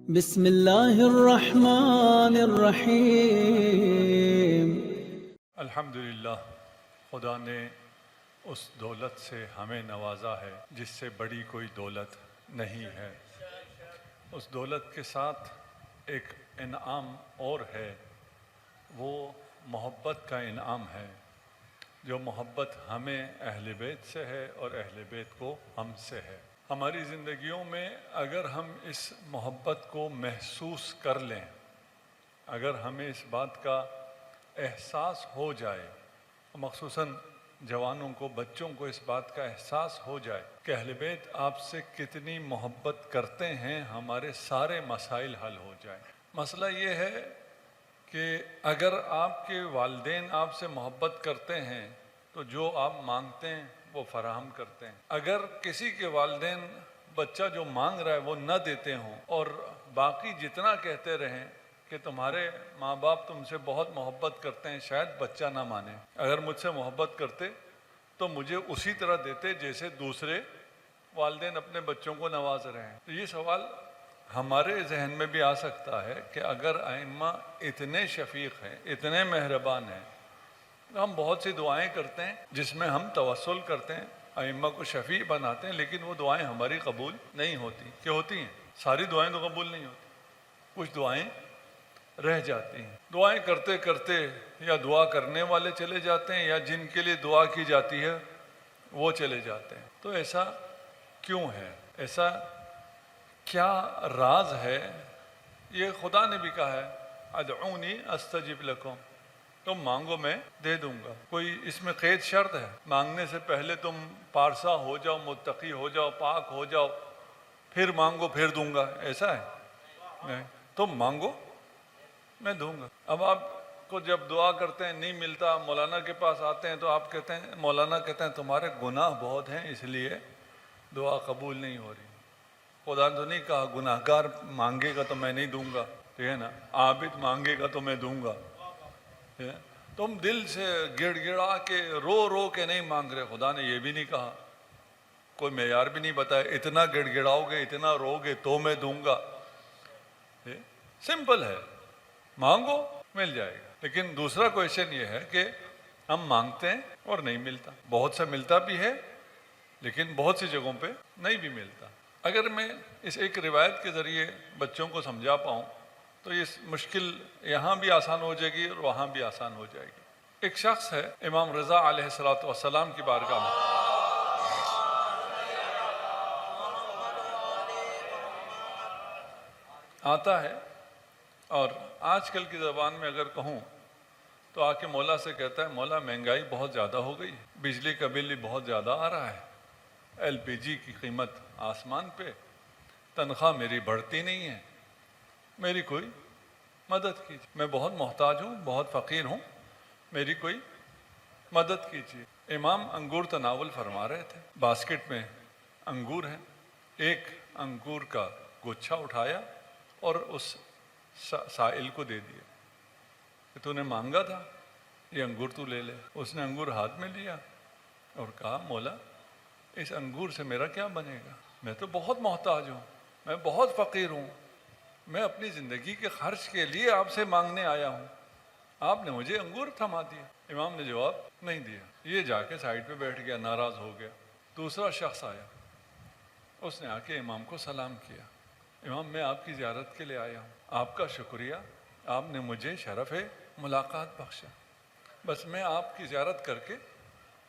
بسم اللہ الرحمن الرحیم۔ الحمدللہ، خدا نے اس دولت سے ہمیں نوازا ہے جس سے بڑی کوئی دولت نہیں ہے۔ اس دولت کے ساتھ ایک انعام اور ہے، وہ محبت کا انعام ہے، جو محبت ہمیں اہل بیت سے ہے اور اہل بیت کو ہم سے ہے۔ ہماری زندگیوں میں اگر ہم اس محبت کو محسوس کر لیں، اگر ہمیں اس بات کا احساس ہو جائے، مخصوصاً جوانوں کو، بچوں کو اس بات کا احساس ہو جائے کہ اہل بیت آپ سے کتنی محبت کرتے ہیں، ہمارے سارے مسائل حل ہو جائیں۔ مسئلہ یہ ہے کہ اگر آپ کے والدین آپ سے محبت کرتے ہیں تو جو آپ مانگتے ہیں وہ فراہم کرتے ہیں۔ اگر کسی کے والدین بچہ جو مانگ رہا ہے وہ نہ دیتے ہوں اور باقی جتنا کہتے رہیں کہ تمہارے ماں باپ تم سے بہت محبت کرتے ہیں، شاید بچہ نہ مانے۔ اگر مجھ سے محبت کرتے تو مجھے اسی طرح دیتے جیسے دوسرے والدین اپنے بچوں کو نواز رہے ہیں۔ تو یہ سوال ہمارے ذہن میں بھی آ سکتا ہے کہ اگر ائمہ اتنے شفیق ہیں، اتنے مہربان ہیں، تو ہم بہت سی دعائیں کرتے ہیں جس میں ہم توسل کرتے ہیں، ائمہ کو شفیع بناتے ہیں، لیکن وہ دعائیں ہماری قبول نہیں ہوتی۔ کہ ہوتی ہیں؟ ساری دعائیں تو قبول نہیں ہوتی، کچھ دعائیں رہ جاتی ہیں۔ دعائیں کرتے کرتے یا دعا کرنے والے چلے جاتے ہیں یا جن کے لیے دعا کی جاتی ہے وہ چلے جاتے ہیں۔ تو ایسا کیوں ہے؟ ایسا کیا راز ہے؟ یہ خدا نے بھی کہا ہے، ادعونی استجب لکم، تم مانگو میں دے دوں گا۔ کوئی اس میں قید شرط ہے؟ مانگنے سے پہلے تم پارسا ہو جاؤ، متقی ہو جاؤ، پاک ہو جاؤ، پھر مانگو پھر دوں گا، ایسا ہے؟ نہیں، تم مانگو میں دوں گا۔ اب آپ کو جب دعا کرتے ہیں نہیں ملتا، مولانا کے پاس آتے ہیں تو آپ کہتے ہیں، مولانا کہتے ہیں تمہارے گناہ بہت ہیں اس لیے دعا قبول نہیں ہو رہی۔ خدا نے تو نہیں کہا گناہ گار مانگے گا تو میں نہیں دوں گا، ٹھیک ہے نا، عابد مانگے گا تو میں دوں گا۔ تم دل سے گڑ گڑا کے رو رو کے نہیں مانگ رہے، خدا نے یہ بھی نہیں کہا، کوئی معیار بھی نہیں بتایا اتنا گڑ گڑاؤ گے، اتنا رو گے تو میں دوں گا۔ سمپل ہے، مانگو مل جائے گا۔ لیکن دوسرا کویشچن یہ ہے کہ ہم مانگتے ہیں اور نہیں ملتا، بہت سے ملتا بھی ہے لیکن بہت سی جگہوں پہ نہیں بھی ملتا۔ اگر میں اس ایک روایت کے ذریعے بچوں کو سمجھا پاؤں تو یہ مشکل یہاں بھی آسان ہو جائے گی اور وہاں بھی آسان ہو جائے گی۔ ایک شخص ہے امام رضا علیہ السلام کی بارگاہ میں، آتا ہے اور آج کل کی زبان میں اگر کہوں تو آ کے مولا سے کہتا ہے، مولا مہنگائی بہت زیادہ ہو گئی، بجلی کا بل بھی بہت زیادہ آ رہا ہے، ایل پی جی کی قیمت آسمان پہ، تنخواہ میری بڑھتی نہیں ہے، میری کوئی مدد کیجیے، میں بہت محتاج ہوں، بہت فقیر ہوں، میری کوئی مدد کیجیے۔ امام انگور تناول فرما رہے تھے، باسکٹ میں انگور ہیں، ایک انگور کا گچھا اٹھایا اور اس سائل کو دے دیا کہ تو نے مانگا تھا، یہ انگور تو لے لے۔ اس نے انگور ہاتھ میں لیا اور کہا، مولا اس انگور سے میرا کیا بنے گا؟ میں تو بہت محتاج ہوں، میں بہت فقیر ہوں، میں اپنی زندگی کے خرچ کے لیے آپ سے مانگنے آیا ہوں، آپ نے مجھے انگور تھما دیا۔ امام نے جواب نہیں دیا، یہ جا کے سائڈ پہ بیٹھ گیا، ناراض ہو گیا۔ دوسرا شخص آیا، اس نے آ کے امام کو سلام کیا، امام میں آپ کی زیارت کے لیے آیا ہوں، آپ کا شکریہ، آپ نے مجھے شرف ملاقات بخشا، بس میں آپ کی زیارت کر کے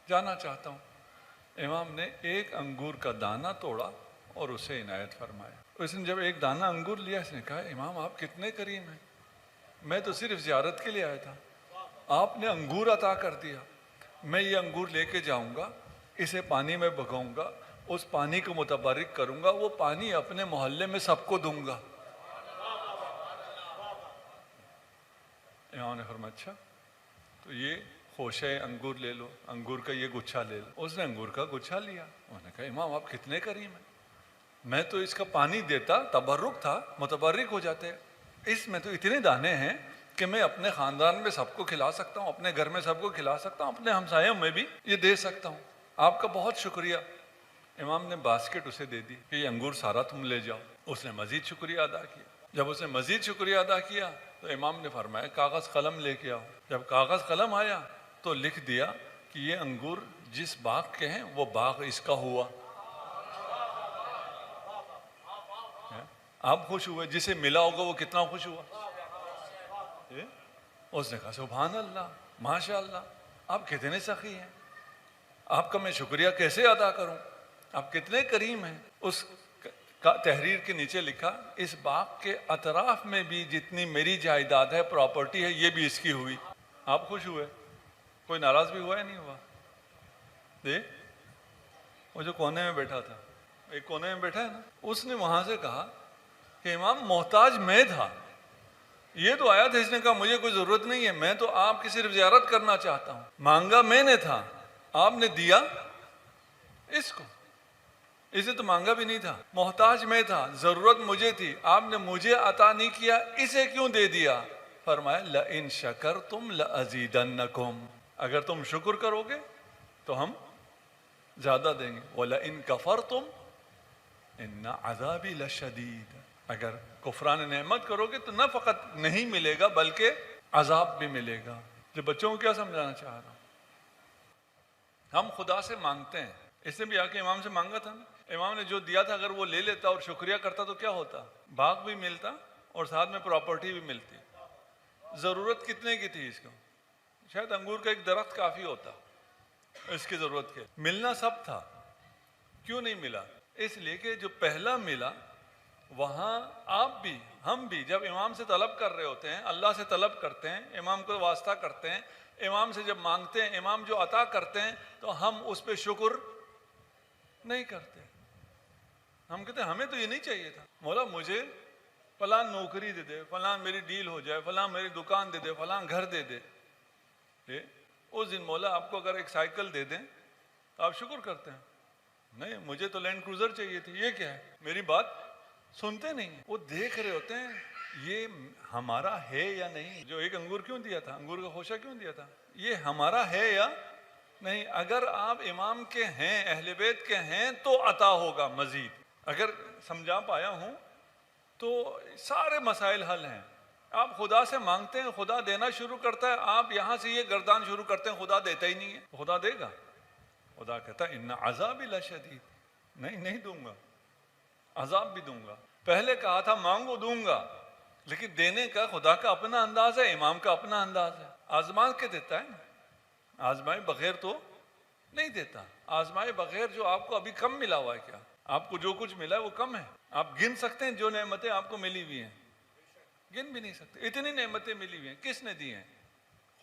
جانا چاہتا ہوں۔ امام نے ایک انگور کا دانہ توڑا اور اسے عنایت فرمایا۔ اس نے جب ایک دانہ انگور لیا، اس نے کہا، امام آپ کتنے کریم ہیں، میں تو صرف زیارت کے لیے آیا تھا، آپ نے انگور عطا کر دیا، میں یہ انگور لے کے جاؤں گا، اسے پانی میں بھگاؤں گا، اس پانی کو متبرک کروں گا، وہ پانی اپنے محلے میں سب کو دوں گا۔ امام نے فرمایا، اچھا تو یہ خوشے انگور لے لو، انگور کا یہ گچھا لے لو۔ اس نے انگور کا گچھا لیا، انہوں نے کہا، امام آپ کتنے کریم ہیں، میں تو اس کا پانی دیتا، تبرک تھا، متبرک ہو جاتے، اس میں تو اتنے دانے ہیں کہ میں اپنے خاندان میں سب کو کھلا سکتا ہوں، اپنے گھر میں سب کو کھلا سکتا ہوں، اپنے ہمسایوں میں بھی یہ دے سکتا ہوں، آپ کا بہت شکریہ۔ امام نے باسکٹ اسے دے دی کہ یہ انگور سارا تم لے جاؤ۔ اس نے مزید شکریہ ادا کیا، جب اس نے مزید شکریہ ادا کیا تو امام نے فرمایا کاغذ قلم لے کے آؤ. جب کاغذ قلم آیا تو لکھ دیا کہ یہ انگور جس باغ کے ہیں وہ باغ اس کا ہوا. آپ خوش ہوئے, جسے ملا ہوگا وہ کتنا خوش ہوا. اس نے کہا سبحان اللہ, ماشاء اللہ, آپ کتنے سخی ہیں, آپ کا میں شکریہ کیسے ادا کروں, آپ کتنے کریم ہیں. اس تحریر کے نیچے لکھا اس باغ کے اطراف میں بھی جتنی میری جائیداد ہے, پراپرٹی ہے, یہ بھی اس کی ہوئی. آپ خوش ہوئے, کوئی ناراض بھی ہوا یا نہیں ہوا. وہ جو کونے میں بیٹھا تھا, ایک کونے میں بیٹھا ہے نا, اس نے وہاں سے کہا کہ امام محتاج میں تھا, یہ تو آیا تھا, اس نے کہا مجھے کوئی ضرورت نہیں ہے, میں تو آپ کی صرف زیارت کرنا چاہتا ہوں. مانگا میں نے تھا, آپ نے دیا اس کو, اسے تو مانگا بھی نہیں تھا. محتاج میں تھا, ضرورت مجھے تھی, آپ نے مجھے عطا نہیں کیا, اسے کیوں دے دیا. فرمایا لئن شکرتم لأزیدنکم, اگر تم شکر کرو گے تو ہم زیادہ دیں گے. وَلَئِن كَفَرْتُمْ إِنَّ عَذَابِي لَشَدِيدٌ, اگر کفران نعمت کرو گے تو نہ فقط نہیں ملے گا بلکہ عذاب بھی ملے گا. جو بچوں کو کیا سمجھانا چاہ رہا ہوں, ہم خدا سے مانگتے ہیں. اس نے بھی آ کے امام سے مانگا تھا نا, امام نے جو دیا تھا اگر وہ لے لیتا اور شکریہ کرتا تو کیا ہوتا, باغ بھی ملتا اور ساتھ میں پراپرٹی بھی ملتی. ضرورت کتنے کی تھی اس کو, شاید انگور کا ایک درخت کافی ہوتا اس کی ضرورت کے. ملنا سب تھا, کیوں نہیں ملا, اس لیے کہ جو پہلا ملا وہاں آپ بھی ہم بھی جب امام سے طلب کر رہے ہوتے ہیں, اللہ سے طلب کرتے ہیں, امام کو واسطہ کرتے ہیں, امام سے جب مانگتے ہیں, امام جو عطا کرتے ہیں تو ہم اس پہ شکر نہیں کرتے. ہم کہتے ہیں ہمیں تو یہ نہیں چاہیے تھا, مولا مجھے فلاں نوکری دے دے, فلاں میری ڈیل ہو جائے, فلاں میری دکان دے دے, فلاں گھر دے دے. اس دن مولا آپ کو اگر ایک سائیکل دے دیں تو آپ شکر کرتے ہیں, نہیں مجھے تو لینڈ کروزر چاہیے تھی, یہ کیا ہے, میری بات سنتے نہیں ہیں. وہ دیکھ رہے ہوتے ہیں یہ ہمارا ہے یا نہیں. جو ایک انگور کیوں دیا تھا, انگور کا خوشہ کیوں دیا تھا, یہ ہمارا ہے یا نہیں. اگر آپ امام کے ہیں, اہل بیت کے ہیں تو عطا ہوگا مزید. اگر سمجھا پایا ہوں تو سارے مسائل حل ہیں. آپ خدا سے مانگتے ہیں, خدا دینا شروع کرتا ہے, آپ یہاں سے یہ گردان شروع کرتے ہیں خدا دیتا ہی نہیں ہے. خدا دے گا, خدا کہتا ہے ان عذابی لشدید, نہیں دوں گا, عذاب بھی دوں گا. پہلے کہا تھا مانگو دوں گا, لیکن دینے کا خدا کا اپنا انداز ہے, امام کا اپنا انداز ہے. آزما کے دیتا ہے نا, آزمائے بغیر تو نہیں دیتا. آزمائے بغیر جو آپ کو ابھی کم ملا ہوا ہے, کیا آپ کو جو کچھ ملا ہے وہ کم ہے. آپ گن سکتے ہیں جو نعمتیں آپ کو ملی ہوئی ہیں, گن بھی نہیں سکتے. اتنی نعمتیں ملی ہوئی ہیں, کس نے دی ہیں,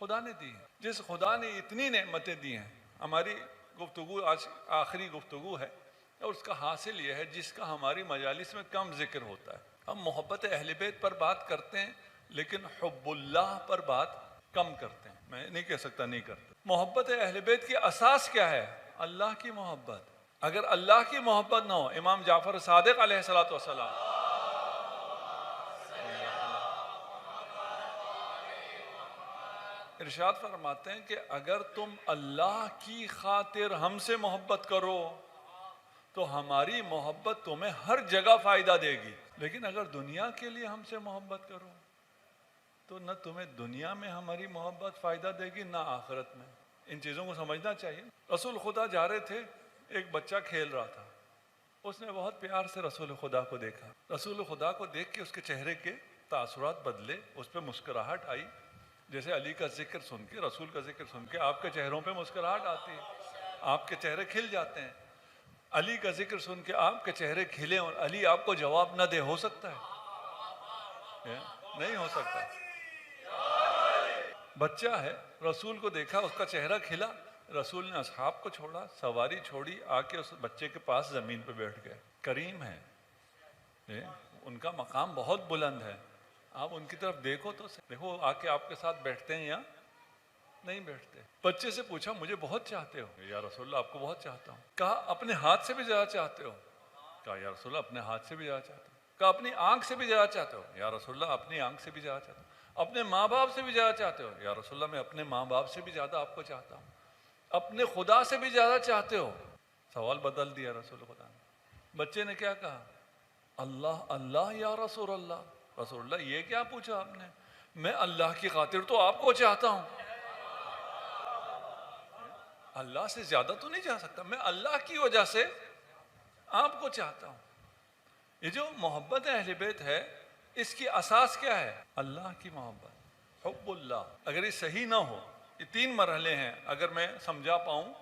خدا نے دی ہیں. جس خدا نے اتنی نعمتیں دی ہیں. ہماری گفتگو آج آخری گفتگو ہے اور اس کا حاصل یہ ہے جس کا ہماری مجالس میں کم ذکر ہوتا ہے. ہم محبت اہل بیت پر بات کرتے ہیں لیکن حب اللہ پر بات کم کرتے ہیں. میں نہیں کہہ سکتا نہیں کرتے. محبت اہل بیت کی اساس کیا ہے, اللہ کی محبت. اگر اللہ کی محبت نہ ہو, امام جعفر صادق علیہ الصلوۃ والسلام ارشاد فرماتے ہیں کہ اگر تم اللہ کی خاطر ہم سے محبت کرو تو ہماری محبت تمہیں ہر جگہ فائدہ دے گی. لیکن اگر دنیا کے لیے ہم سے محبت کرو تو نہ تمہیں دنیا میں ہماری محبت فائدہ دے گی نہ آخرت میں. ان چیزوں کو سمجھنا چاہیے. رسول خدا جا رہے تھے, ایک بچہ کھیل رہا تھا, اس نے بہت پیار سے رسول خدا کو دیکھا. رسول خدا کو دیکھ کے اس کے چہرے کے تاثرات بدلے, اس پہ مسکراہٹ آئی. جیسے علی کا ذکر سن کے, رسول کا ذکر سن کے آپ کے چہروں پہ مسکراہٹ آتی ہے, آپ کے چہرے کھل جاتے ہیں. علی کا ذکر سن کے آپ کے چہرے کھلے اور علی آپ کو جواب نہ دے, ہو سکتا ہے؟ نہیں ہو سکتا. بچہ ہے, رسول کو دیکھا, اس کا چہرہ کھلا, رسول نے اصحاب کو چھوڑا, سواری چھوڑی, آ کے اس بچے کے پاس زمین پہ بیٹھ گئے. کریم ہے, ان کا مقام بہت بلند ہے. آپ ان کی طرف دیکھو تو دیکھو, آ کے آپ کے ساتھ بیٹھتے ہیں یا نہیں بیٹھتے. بچے سے پوچھا مجھے بہت چاہتے ہو, یا رسول اللہ آپ کو بہت چاہتا ہوں. کہا اپنے ہاتھ سے بھی زیادہ چاہتے ہو, کہا یا رسول اللہ اپنے ہاتھ سے بھی زیادہ چاہتا ہوں. کہا اپنی آنکھ سے بھی زیادہ چاہتے ہو, یا رسول اللہ اپنی آنکھ سے بھی زیادہ چاہتا ہوں. اپنے ماں باپ سے بھی زیادہ چاہتے ہو, یا رسول اللہ میں اپنے ماں باپ سے بھی زیادہ آپ کو چاہتا ہوں. اپنے خدا سے بھی زیادہ چاہتے ہو. سوال بدل دیا رسول خدا نے. بچے نے کیا کہا, اللہ اللہ یا رسول اللہ. رسول اللہ یہ کیا پوچھا آپ نے؟ میں اللہ کی خاطر تو آپ کو چاہتا ہوں، اللہ سے زیادہ تو نہیں چاہ سکتا، میں اللہ کی وجہ سے آپ کو چاہتا ہوں۔ یہ جو محبت اہل بیت ہے اس کی اساس کیا ہے؟ اللہ کی محبت، حب اللہ۔ اگر یہ صحیح نہ ہو، یہ 3 مرحلے ہیں، اگر میں سمجھا پاؤں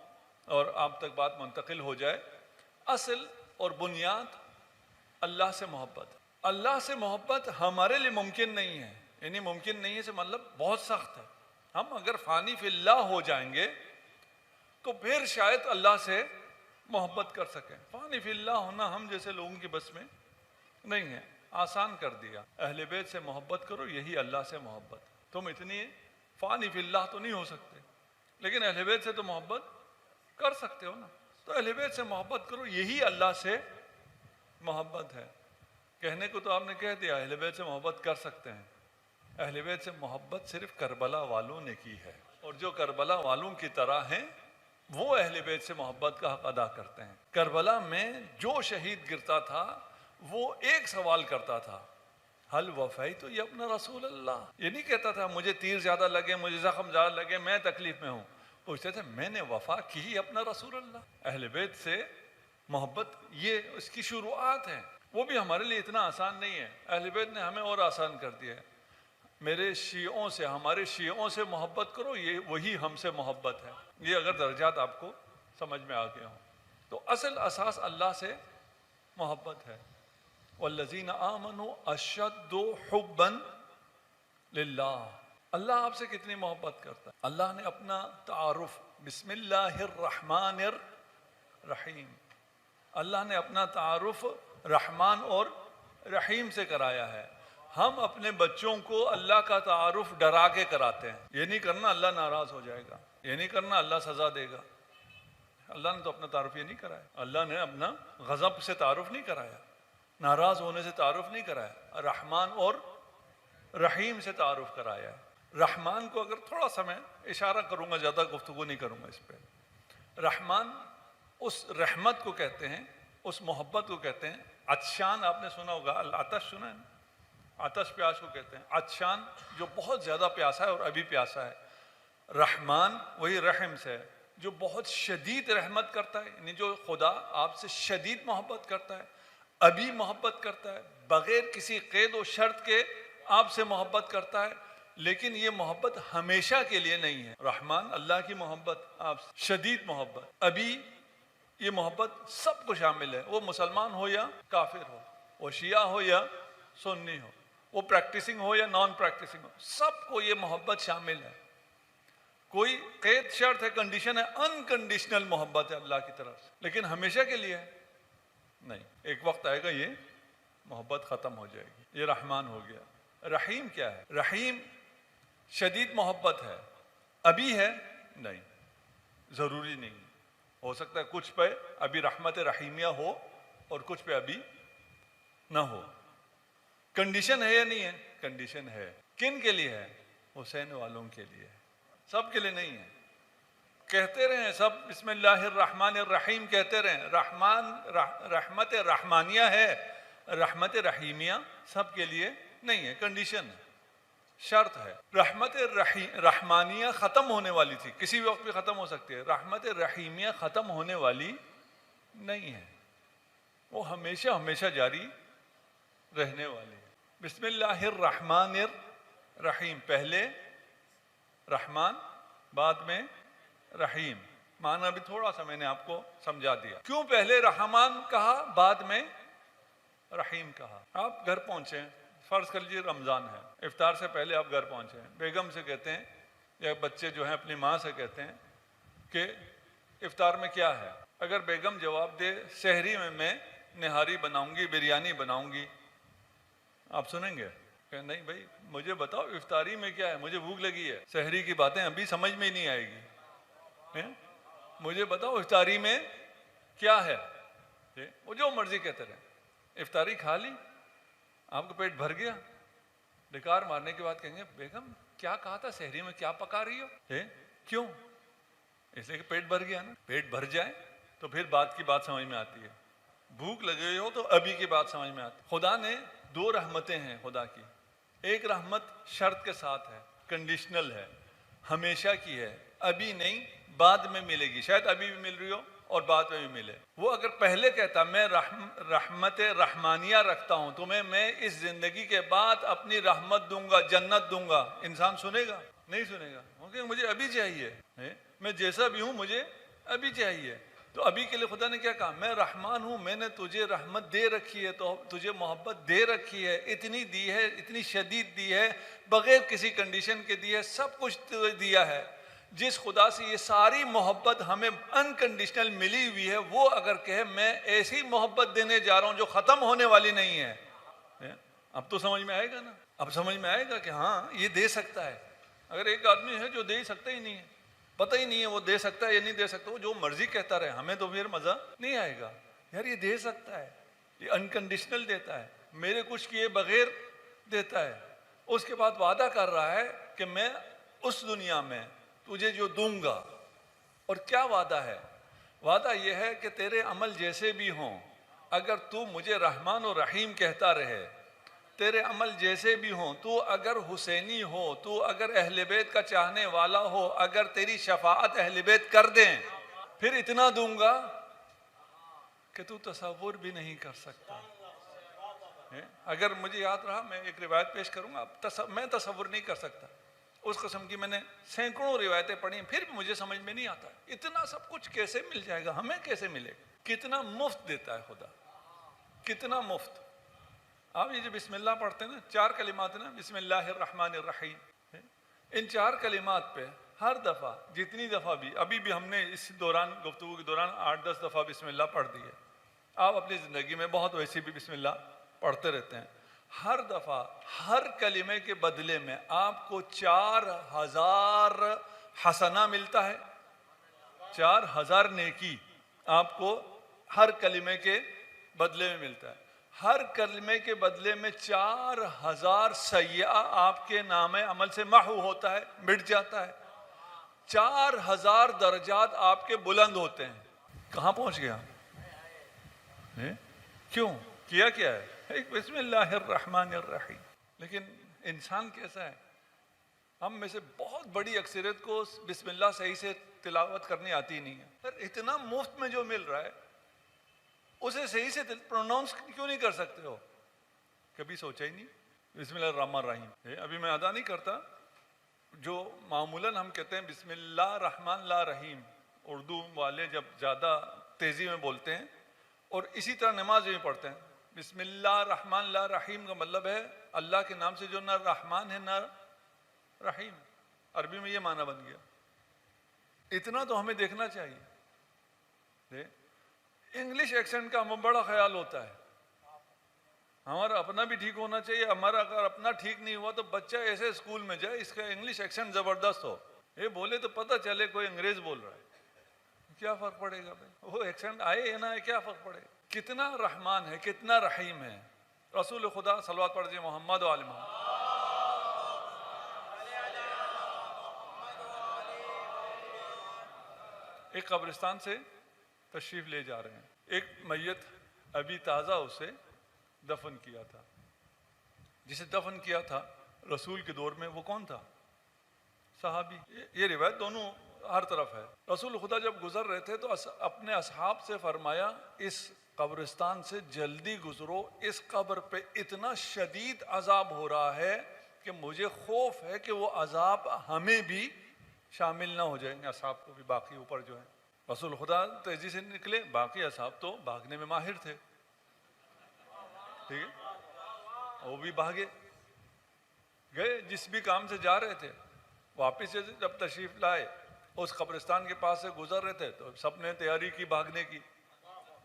اور آپ تک بات منتقل ہو جائے، اصل اور بنیاد اللہ سے محبت۔ اللہ سے محبت ہمارے لیے ممکن نہیں ہے، یعنی ممکن نہیں ہے سے مطلب بہت سخت ہے۔ ہم اگر فانی فی اللہ ہو جائیں گے تو پھر شاید اللہ سے محبت کر سکیں۔ فانی فی اللہ ہونا ہم جیسے لوگوں کی بس میں نہیں ہے، آسان کر دیا۔ اہل بیت سے محبت کرو، یہی اللہ سے محبت۔ تم اتنی فانی فی اللہ تو نہیں ہو سکتے، لیکن اہل بیت سے تو محبت کر سکتے ہو نا، تو اہل بیت سے محبت کرو، یہی اللہ سے محبت ہے۔ کہنے کو تو آپ نے کہہ دیا اہل بیت سے محبت کر سکتے ہیں، اہل بیت سے محبت صرف کربلا والوں نے کی ہے، اور جو کربلا والوں کی طرح ہیں وہ اہل بیت سے محبت کا حق ادا کرتے ہیں۔ کربلا میں جو شہید گرتا تھا وہ ایک سوال کرتا تھا، حل وفیت یا ابن رسول اللہ۔ یہ نہیں کہتا تھا مجھے تیر زیادہ لگے، مجھے زخم زیادہ لگے، میں تکلیف میں ہوں، پوچھتے تھے میں نے وفا کی اپنا رسول اللہ۔ اہل بیت سے محبت یہ اس کی شروعات ہے، وہ بھی ہمارے لیے اتنا آسان نہیں ہے، اہل بیت نے ہمیں اور آسان کر دیا ہے۔ میرے شیعوں سے، ہمارے شیعوں سے محبت کرو، یہ وہی ہم سے محبت ہے۔ یہ اگر درجات آپ کو سمجھ میں آ گئے ہوں تو اصل اساس اللہ سے محبت ہے۔ والذین آمنوا اشد حبا للہ۔ اللہ آپ سے کتنی محبت کرتا ہے؟ اللہ نے اپنا تعارف بسم اللہ الرحمن الرحیم، اللہ نے اپنا تعارف رحمان اور رحیم سے کرایا ہے۔ ہم اپنے بچوں کو اللہ کا تعارف ڈرا کے کراتے ہیں، یہ نہیں کرنا اللہ ناراض ہو جائے گا، یہ نہیں کرنا اللہ سزا دے گا۔ اللہ نے تو اپنا تعارف یہ نہیں کرایا، اللہ نے اپنا غضب سے تعارف نہیں کرایا، ناراض ہونے سے تعارف نہیں کرایا، رحمان اور رحیم سے تعارف کرایا ہے۔ رحمان کو اگر تھوڑا سا میں اشارہ کروں گا، زیادہ گفتگو نہیں کروں گا اس پہ۔ رحمان اس رحمت کو کہتے ہیں، اس محبت کو کہتے ہیں۔ عطشان آپ نے سنا ہوگا، العطش سنا ہے نا؟ عطش پیاس کو کہتے ہیں، عطشان جو بہت زیادہ پیاسا ہے اور ابھی پیاسا ہے۔ رحمان وہی رحم سے ہے، جو بہت شدید رحمت کرتا ہے، یعنی جو خدا آپ سے شدید محبت کرتا ہے، ابھی محبت کرتا ہے، بغیر کسی قید و شرط کے آپ سے محبت کرتا ہے، لیکن یہ محبت ہمیشہ کے لیے نہیں ہے۔ رحمان اللہ کی محبت، آپ سے شدید محبت، ابھی یہ محبت سب کو شامل ہے، وہ مسلمان ہو یا کافر ہو، وہ شیعہ ہو یا سنی ہو، وہ پریکٹسنگ ہو یا نان پریکٹسنگ ہو، سب کو یہ محبت شامل ہے۔ کوئی قید شرط ہے، کنڈیشن ہے، انکنڈیشنل محبت ہے اللہ کی طرف سے، لیکن ہمیشہ کے لیے ہے نہیں۔ ایک وقت آئے گا یہ محبت ختم ہو جائے گی۔ یہ رحمان ہو گیا۔ رحیم کیا ہے؟ رحیم شدید محبت ہے، ابھی ہے نہیں، ضروری نہیں، ہو سکتا ہے کچھ پہ ابھی رحمت رحیمیہ ہو اور کچھ پہ ابھی نہ ہو۔ کنڈیشن ہے یا نہیں ہے؟ کنڈیشن ہے۔ کن کے لیے ہے؟ حسین والوں کے لیے، سب کے لیے نہیں ہے۔ کہتے رہیں سب بسم اللہ الرحمن الرحیم کہتے رہیں، رحمان رحمت رحمانیہ ہے، رحمت رحیمیہ سب کے لیے نہیں ہے، کنڈیشن ہے، شرط ہے۔ رحمت رحمانیہ ختم ہونے والی تھی، کسی وقت بھی ختم ہو سکتی ہے، رحمت رحیمیہ ختم ہونے والی نہیں ہے، وہ ہمیشہ ہمیشہ جاری رہنے والی ہے۔ بسم اللہ الرحمن الرحیم، پہلے رحمان بعد میں رحیم، معنی بھی تھوڑا سا میں نے آپ کو سمجھا دیا۔ کیوں پہلے رحمان کہا بعد میں رحیم کہا؟ آپ گھر پہنچے، فرض کر لیجیے رمضان ہے، افطار سے پہلے آپ گھر پہنچے ہیں، بیگم سے کہتے ہیں یا بچے جو ہیں اپنی ماں سے کہتے ہیں کہ افطار میں کیا ہے؟ اگر بیگم جواب دے سحری میں نہاری بناؤں گی، بریانی بناؤں گی، آپ سنیں گے کہ نہیں بھائی مجھے بتاؤ افطاری میں کیا ہے، مجھے بھوک لگی ہے، سحری کی باتیں ابھی سمجھ میں ہی نہیں آئے گی، مجھے بتاؤ افطاری میں کیا ہے، وہ جو مرضی کہتے رہے۔ افطاری کھا لی، آپ کو پیٹ بھر گیا، ڈکار مارنے کے بعد کہیں گے بیگم کیا کہا تھا، سحری میں کیا پکا رہی ہو؟ کیوں؟ اس لیے کہ پیٹ بھر گیا نا۔ پیٹ بھر جائے تو پھر بات کی بات سمجھ میں آتی ہے، بھوک لگی ہو تو ابھی کی بات سمجھ میں آتی ہے۔ خدا نے دو رحمتیں ہیں خدا کی. ایک رحمت شرط کے ساتھ ہے, کنڈیشنل ہے, ہمیشہ کی ہے, ابھی نہیں بعد میں ملے گی, شاید ابھی بھی مل رہی ہو اور بعد میں بھی ملے. وہ اگر پہلے کہتا میں رحمت رحمانیہ رکھتا ہوں تمہیں, میں اس زندگی کے بعد اپنی رحمت دوں گا, جنت دوں گا, انسان سنے گا؟ نہیں سنے گا, کیونکہ مجھے ابھی چاہیے, میں جیسا بھی ہوں مجھے ابھی چاہیے. تو ابھی کے لیے خدا نے کیا کہا, میں رحمان ہوں, میں نے تجھے رحمت دے رکھی ہے, تو تجھے محبت دے رکھی ہے, اتنی دی ہے, اتنی شدید دی ہے, بغیر کسی کنڈیشن کے دی ہے, سب کچھ دیا ہے. جس خدا سے یہ ساری محبت ہمیں انکنڈیشنل ملی ہوئی ہے, وہ اگر کہے میں ایسی محبت دینے جا رہا ہوں جو ختم ہونے والی نہیں ہے, اب تو سمجھ میں آئے گا نا, اب سمجھ میں آئے گا کہ ہاں یہ دے سکتا ہے. اگر ایک آدمی ہے جو دے ہی سکتا ہی نہیں ہے, پتہ ہی نہیں ہے وہ دے سکتا ہے یا نہیں دے سکتا, وہ جو مرضی کہتا رہے, ہمیں تو پھر مزہ نہیں آئے گا. یار یہ دے سکتا ہے, یہ انکنڈیشنل دیتا ہے, میرے کچھ کیے بغیر دیتا ہے. اس کے بعد وعدہ کر رہا ہے کہ میں اس دنیا میں تجھے جو دوں گا. اور کیا وعدہ ہے؟ وعدہ یہ ہے کہ تیرے عمل جیسے بھی ہوں, اگر تو مجھے رحمان و رحیم کہتا رہے, تیرے عمل جیسے بھی ہوں, تو اگر حسینی ہو, تو اگر اہل بیت کا چاہنے والا ہو, اگر تیری شفاعت اہل بیت کر دیں, پھر اتنا دوں گا کہ تو تصور بھی نہیں کر سکتا. اگر مجھے یاد رہا, میں ایک روایت پیش کروں گا, میں تصور نہیں کر سکتا. اس قسم کی میں نے سینکڑوں روایتیں پڑھی ہیں, پھر بھی مجھے سمجھ میں نہیں آتا اتنا سب کچھ کیسے مل جائے گا, ہمیں کیسے ملے گا. کتنا مفت دیتا ہے خدا, کتنا مفت. آپ یہ جو بسم اللہ پڑھتے ہیں نا, 4 کلمات نا, بسم اللہ الرحمن الرحیم, ان 4 کلمات پہ ہر دفعہ جتنی دفعہ بھی, ابھی بھی ہم نے اس دوران گفتگو کے دوران 8-10 دفعہ بسم اللہ پڑھ دی ہے. آپ اپنی زندگی میں بہت ویسی بھی بسم اللہ پڑھتے رہتے ہیں. ہر دفعہ ہر کلمے کے بدلے میں آپ کو 4000 حسنہ ملتا ہے, 4000 نیکی آپ کو ہر کلمے کے بدلے میں ملتا ہے. ہر کلمے کے بدلے میں 4000 سیئہ آپ کے نام عمل سے محو ہوتا ہے, مٹ جاتا ہے. 4000 درجات آپ کے بلند ہوتے ہیں. کہاں پہنچ گیا؟ کیوں کیا ہے؟ بسم اللہ الرحمن الرحیم. لیکن انسان کیسا ہے, ہم میں سے بہت بڑی اکثریت کو بسم اللہ صحیح سے تلاوت کرنی آتی نہیں ہے. پر اتنا مفت میں جو مل رہا ہے اسے صحیح سے پروناؤنس کیوں نہیں کر سکتے ہو؟ کبھی سوچا ہی نہیں. بسم اللہ الرحمن الرحیم ابھی میں ادا نہیں کرتا, جو معمولاً ہم کہتے ہیں بسم اللہ الرحمن لا رحیم, اردو والے جب زیادہ تیزی میں بولتے ہیں اور اسی طرح نماز میں پڑھتے ہیں, بسم اللہ الرحمن لا رحیم کا مطلب ہے اللہ کے نام سے جو نہ رحمان ہے نہ رحیم. عربی میں یہ معنی بن گیا. اتنا تو ہمیں دیکھنا چاہیے. انگلش ایکسنٹ کا ہمیں بڑا خیال ہوتا ہے, ہمارا اپنا بھی ٹھیک ہونا چاہیے. ہمارا اگر اپنا ٹھیک نہیں ہوا تو بچہ ایسے اسکول میں جائے اس کا انگلش ایکسنٹ زبردست ہو, یہ بولے تو پتہ چلے کوئی انگریز بول رہا ہے, کیا فرق پڑے گا بھائی, وہ ایکسنٹ آئے یا نہ آئے, کیا فرق پڑے گا. کتنا رحمان ہے, کتنا رحیم ہے. رسول خدا صلوات پڑھ دیجیے محمد و آل محمد. ایک قبرستان سے تشریف لے جا رہے ہیں, ایک میت ابھی تازہ اسے دفن کیا تھا. جسے دفن کیا تھا رسول کے دور میں وہ کون تھا؟ صحابی. یہ روایت دونوں ہر طرف ہے. رسول خدا جب گزر رہے تھے تو اپنے اصحاب سے فرمایا اس قبرستان سے جلدی گزرو, اس قبر پہ اتنا شدید عذاب ہو رہا ہے کہ مجھے خوف ہے کہ وہ عذاب ہمیں بھی شامل نہ ہو جائیں گے, اصحاب کو بھی, باقی اوپر جو ہے. رسول خدا تیزی سے نکلے, باقی اصحاب تو بھاگنے میں ماہر تھے, ٹھیک ہے, وہ بھی بھاگے گئے جس بھی کام سے جا رہے تھے. واپس سے جب تشریف لائے اس قبرستان کے پاس سے گزر رہے تھے تو سب نے تیاری کی بھاگنے کی,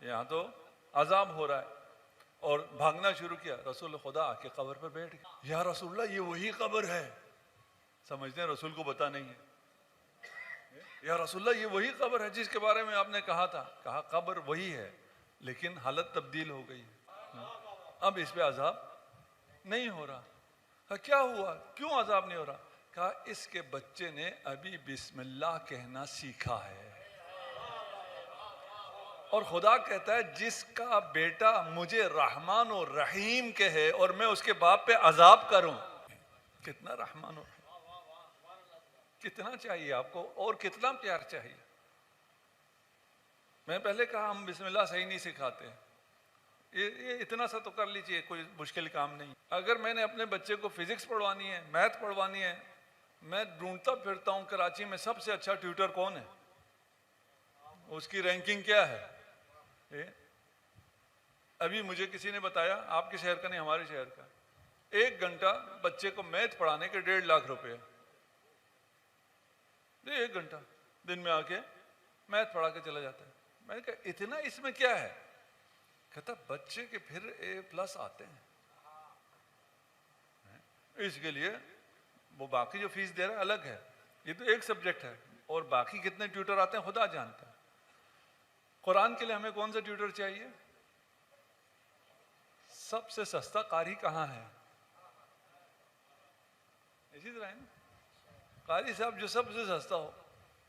یہاں تو عذاب ہو رہا ہے, اور بھاگنا شروع کیا. رسول خدا آ کے قبر پر بیٹھ گئے. یا رسول اللہ یہ وہی قبر ہے. سمجھتے ہیں رسول کو پتہ نہیں ہے. یا رسول اللہ یہ وہی قبر ہے جس کے بارے میں آپ نے کہا تھا. کہا قبر وہی ہے لیکن حالت تبدیل ہو گئی, اب اس پہ عذاب نہیں ہو رہا. کیا ہوا, کیوں عذاب نہیں ہو رہا؟ کہا اس کے بچے نے ابھی بسم اللہ کہنا سیکھا ہے. اور خدا کہتا ہے جس کا بیٹا مجھے رحمان و رحیم کہے اور میں اس کے باپ پہ عذاب کروں. کتنا رحمان و کتنا چاہیے آپ کو اور کتنا پیار چاہیے. میں پہلے کہا ہم بسم اللہ صحیح نہیں سکھاتے. یہ اتنا سا تو کر لیجئے, کوئی مشکل کام نہیں. اگر میں نے اپنے بچے کو فزکس پڑھوانی ہے, میتھ پڑھوانی ہے, میں ڈھونڈتا پھرتا ہوں کراچی میں سب سے اچھا ٹیوٹر کون ہے, اس کی رینکنگ کیا ہے. ابھی مجھے کسی نے بتایا, آپ کے شہر کا نہیں ہمارے شہر کا, 1 گھنٹہ بچے کو میتھ پڑھانے کے 1.5 لاکھ روپے. 1 گھنٹہ دن میں آ کے میتھ پڑھا کے چلا جاتا ہے. میں نے کہا اتنا اس میں کیا ہے؟ کہتا بچے کے پھر A+ آتے ہیں, اس کے لیے وہ باقی جو فیس دے رہا ہے الگ ہے, یہ تو ایک سبجیکٹ ہے, اور باقی کتنے ٹیوٹر آتے ہیں خدا جانتا ہے. قرآن کے لیے ہمیں کون سا ٹیوٹر چاہیے؟ سب سے سستا قاری کہاں ہے؟ اسی طرح ہے نا, قاری صاحب جو سب سے سستا ہو.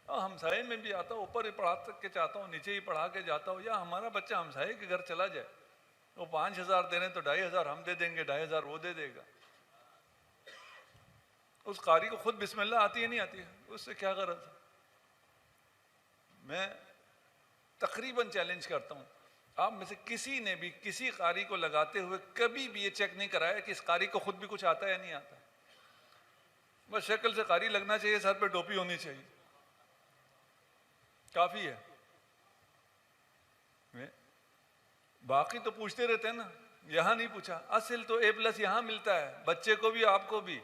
ہمسائے میں بھی آتا ہوں, اوپر ہی پڑھا کے چاہتا ہوں, نیچے ہی پڑھا کے جاتا ہوں, یا ہمارا بچہ ہمسائے کے گھر چلا جائے, وہ 5,000 دے رہے ہیں تو 2,500 ہم دے دیں گے, 2,500 وہ دے دے گا. اس قاری کو خود بسم اللہ آتی ہے نہیں آتی ہے, اس سے کیا غرض ہے؟ میں تقریباً چیلنج کرتا ہوں, آپ میں سے کسی نے بھی کسی قاری کو لگاتے ہوئے کبھی بھی یہ چیک نہیں کرایا کہ اس قاری کو خود بھی کچھ آتا ہے یا نہیں آتا. بس شکل سے قاری لگنا چاہیے, سر پہ ٹوپی ہونی چاہیے, کافی ہے. باقی تو پوچھتے رہتے ہیں نا, یہاں نہیں پوچھا, اصل تو A+ یہاں ملتا ہے, بچے کو بھی آپ کو بھی.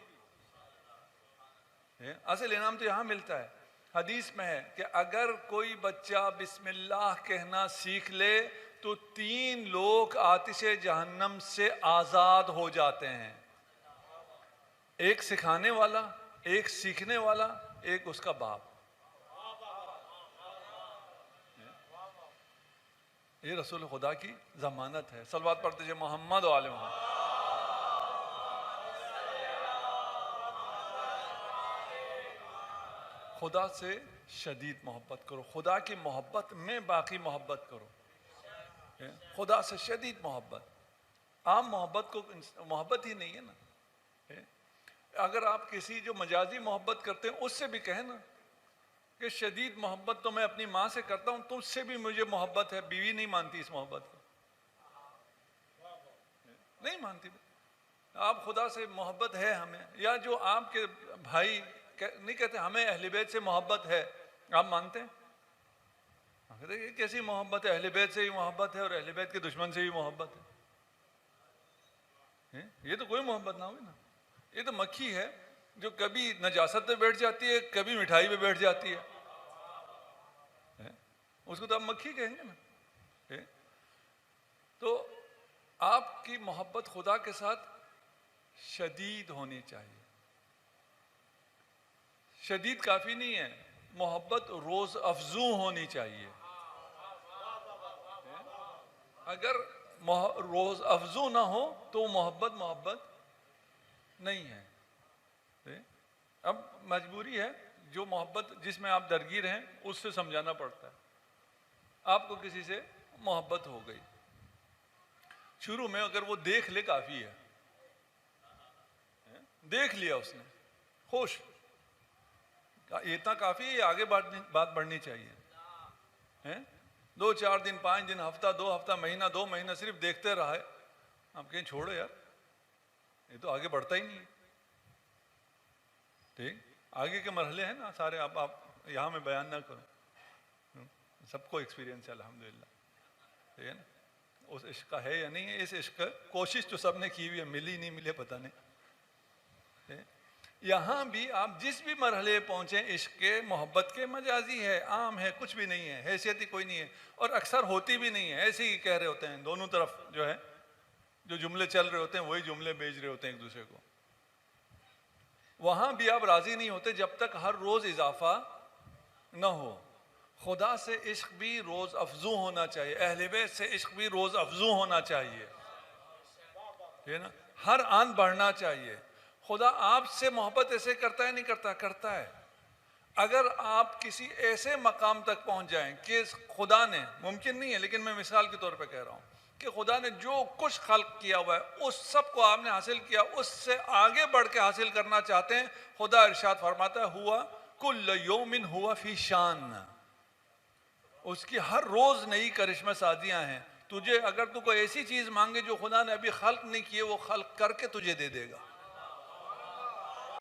اصل انعام تو یہاں ملتا ہے. حدیث میں ہے کہ اگر کوئی بچہ بسم اللہ کہنا سیکھ لے تو 3 لوگ آتش جہنم سے آزاد ہو جاتے ہیں. ایک سکھانے والا, ایک سیکھنے والا, ایک اس کا باپ. یہ رسول خدا کی ضمانت ہے. صلوات پڑھتے دیجیے محمد و آل محمد. خدا سے شدید محبت کرو, خدا کی محبت میں باقی محبت کرو. خدا سے شدید محبت, عام محبت کو محبت ہی نہیں ہے نا. اگر آپ کسی جو مجازی محبت کرتے ہیں اس سے بھی کہیں نا کہ شدید محبت تو میں اپنی ماں سے کرتا ہوں, تو اس سے بھی مجھے محبت ہے. بیوی نہیں مانتی اس محبت کو, نہیں مانتی. آپ خدا سے محبت ہے ہمیں, یا جو آپ کے بھائی نہیں کہتے ہمیں اہل بیت سے محبت ہے, آپ مانتے ہیں؟ کہتے یہ کیسی محبت ہے, اہل بیت سے ہی محبت ہے اور اہل بیت کے دشمن سے ہی محبت ہے. یہ تو کوئی محبت نہ ہوئی نا. یہ تو مکھی ہے جو کبھی نجاست پہ بیٹھ جاتی ہے, کبھی مٹھائی پہ بیٹھ جاتی ہے. اس کو تو آپ مکھی کہیں گے نا. تو آپ کی محبت خدا کے ساتھ شدید ہونی چاہیے. شدید کافی نہیں ہے, محبت روز افزوں ہونی چاہیے. اگر روز افزوں نہ ہو تو محبت نہیں ہے. اب مجبوری ہے, جو محبت جس میں آپ درگیر ہیں اس سے سمجھانا پڑتا ہے. آپ کو کسی سے محبت ہو گئی, شروع میں اگر وہ دیکھ لے کافی ہے, دیکھ لیا اس نے, خوش, اتنا کافی ہے, آگے بات بڑھنی چاہیے. 2-4 دن, 5 دن, ہفتہ, 2 ہفتہ, مہینہ, 2 مہینہ صرف دیکھتے رہا ہے, آپ کہیں چھوڑو یار, یہ تو آگے بڑھتا ہی نہیں ہے. ٹھیک, آگے کے مرحلے ہیں نا سارے, آپ یہاں میں بیان نہ کروں, سب کو ایکسپیرینس ہے الحمدللہ. ٹھیک ہے نا, اس عشق کا ہے یا نہیں ہے, اس عشق کوشش تو سب نے کی ہوئی ہے, ملی نہیں ملے پتہ نہیں. یہاں بھی آپ جس بھی مرحلے پہنچیں, عشق کے محبت کے مجازی ہے, عام ہے, کچھ بھی نہیں ہے, حیثیتی کوئی نہیں ہے, اور اکثر ہوتی بھی نہیں ہے. ایسے ہی کہہ رہے ہوتے ہیں دونوں طرف, جو ہے جو جملے چل رہے ہوتے ہیں وہی جملے بھیج رہے ہوتے ہیں ایک دوسرے کو. وہاں بھی آپ راضی نہیں ہوتے جب تک ہر روز اضافہ نہ ہو. خدا سے عشق بھی روز افزوں ہونا چاہیے, اہل بیت سے عشق بھی روز افزوں ہونا چاہیے, ہے نا, ہر آن بڑھنا چاہیے. خدا آپ سے محبت ایسے کرتا ہے نہیں کرتا؟ کرتا ہے. اگر آپ کسی ایسے مقام تک پہنچ جائیں کہ خدا نے، ممکن نہیں ہے لیکن میں مثال کے طور پہ کہہ رہا ہوں کہ خدا نے جو کچھ خلق کیا ہوا ہے اس سب کو آپ نے حاصل کیا، اس سے آگے بڑھ کے حاصل کرنا چاہتے ہیں، خدا ارشاد فرماتا ہے ہوا کل یوم ہوا فی شان، اس کی ہر روز نئی کرشمہ سازیاں ہیں. تجھے اگر تو کوئی ایسی چیز مانگے جو خدا نے ابھی خلق نہیں کی ہے، وہ خلق کر کے تجھے دے دے گا.